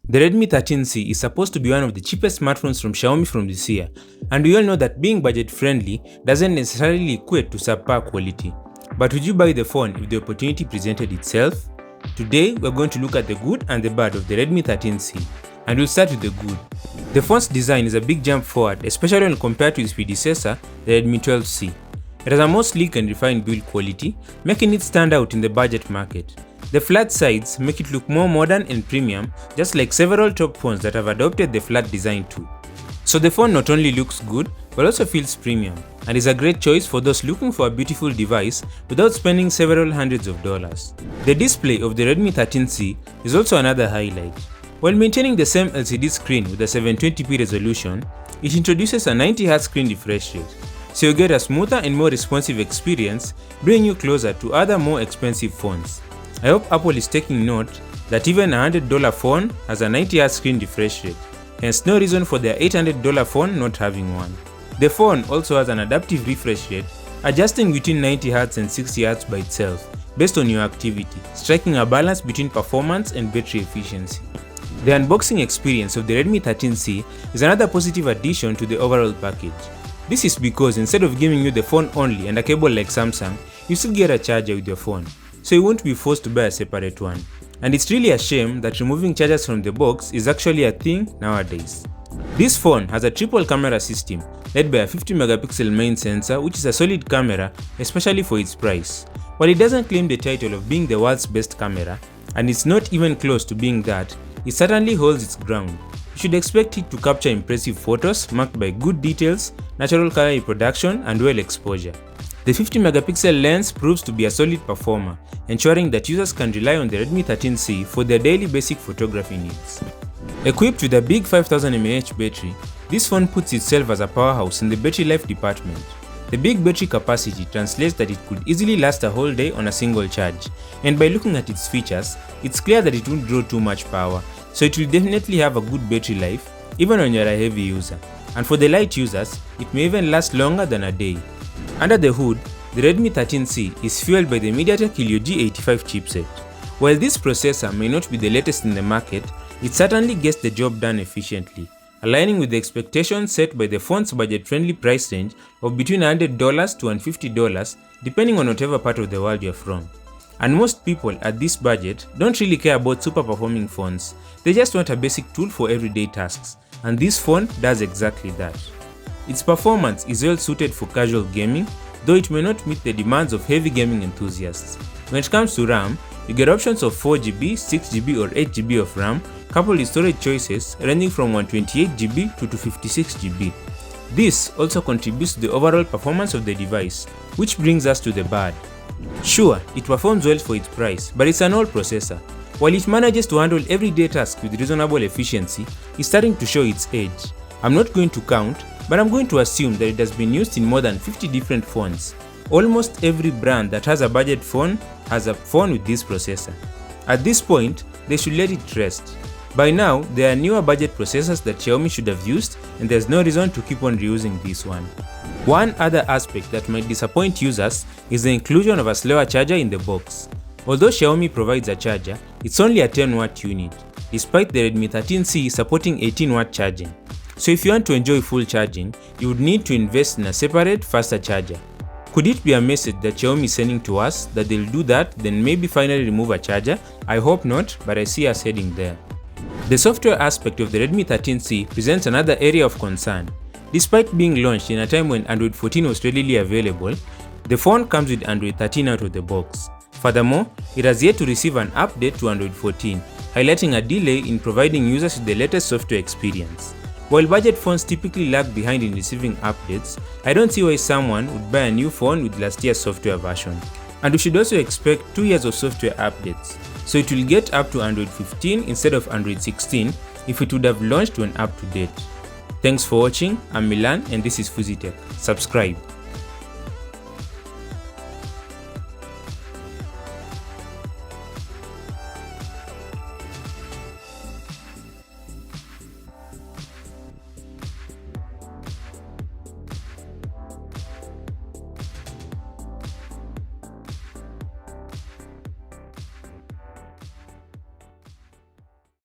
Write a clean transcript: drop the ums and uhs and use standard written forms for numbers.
The Redmi 13C is supposed to be one of the cheapest smartphones from Xiaomi from this year, and we all know that being budget friendly doesn't necessarily equate to subpar quality. But would you buy the phone if the opportunity presented itself? Today, we're going to look at the good and the bad of the Redmi 13C, and we'll start with the good. The phone's design is a big jump forward, especially when compared to its predecessor, the Redmi 12C. It has a more sleek and refined build quality, making it stand out in the budget market. The flat sides make it look more modern and premium, just like several top phones that have adopted the flat design too. So the phone not only looks good, but also feels premium, and is a great choice for those looking for a beautiful device without spending several hundreds of dollars. The display of the Redmi 13C is also another highlight. While maintaining the same LCD screen with a 720p resolution, it introduces a 90Hz screen refresh rate, so you get a smoother and more responsive experience, bringing you closer to other more expensive phones. I hope Apple is taking note that even a $100 phone has a 90Hz screen refresh rate, hence no reason for their $800 phone not having one. The phone also has an adaptive refresh rate, adjusting between 90Hz and 60Hz by itself, based on your activity, striking a balance between performance and battery efficiency. The unboxing experience of the Redmi 13C is another positive addition to the overall package. This is because instead of giving you the phone only and a cable like Samsung, you still get a charger with your phone, so you won't be forced to buy a separate one. And it's really a shame that removing chargers from the box is actually a thing nowadays. This phone has a triple camera system led by a 50MP main sensor, which is a solid camera, especially for its price. While it doesn't claim the title of being the world's best camera, and it's not even close to being that, it certainly holds its ground. You should expect it to capture impressive photos marked by good details, natural color reproduction, and well exposure. The 50MP lens proves to be a solid performer, ensuring that users can rely on the Redmi 13C for their daily basic photography needs. Equipped with a big 5000mAh battery, this phone puts itself as a powerhouse in the battery life department. The big battery capacity translates that it could easily last a whole day on a single charge, and by looking at its features, it's clear that it won't draw too much power, so it will definitely have a good battery life even when you're a heavy user. And for the light users, it may even last longer than a day. Under the hood, the Redmi 13C is fueled by the MediaTek Helio G85 chipset. While this processor may not be the latest in the market, it certainly gets the job done efficiently, aligning with the expectations set by the phone's budget-friendly price range of between $100 to $150 depending on whatever part of the world you're from. And most people at this budget don't really care about super performing phones, they just want a basic tool for everyday tasks, and this phone does exactly that. Its performance is well suited for casual gaming, though it may not meet the demands of heavy gaming enthusiasts. When it comes to RAM, you get options of 4GB, 6GB or 8GB of RAM, coupled with storage choices ranging from 128GB to 256GB. This also contributes to the overall performance of the device, which brings us to the bad. Sure, it performs well for its price, but it's an old processor. While it manages to handle everyday tasks with reasonable efficiency, it's starting to show its age. I'm not going to count, but I'm going to assume that it has been used in more than 50 different phones. Almost every brand that has a budget phone has a phone with this processor. At this point, they should let it rest. By now, there are newer budget processors that Xiaomi should have used, and there's no reason to keep on reusing this one. One other aspect that might disappoint users is the inclusion of a slower charger in the box. Although Xiaomi provides a charger, it's only a 10W unit, despite the Redmi 13C supporting 18W charging. So if you want to enjoy full charging, you would need to invest in a separate, faster charger. Could it be a message that Xiaomi is sending to us that they'll do that, then maybe finally remove a charger? I hope not, but I see us heading there. The software aspect of the Redmi 13C presents another area of concern. Despite being launched in a time when Android 14 was readily available, the phone comes with Android 13 out of the box. Furthermore, it has yet to receive an update to Android 14, highlighting a delay in providing users with the latest software experience. While budget phones typically lag behind in receiving updates, I don't see why someone would buy a new phone with last year's software version. And we should also expect 2 years of software updates, so it will get up to Android 15 instead of Android 16 if it would have launched when up to date. Thanks for watching, I'm Milan and this is Fuzitech. Subscribe.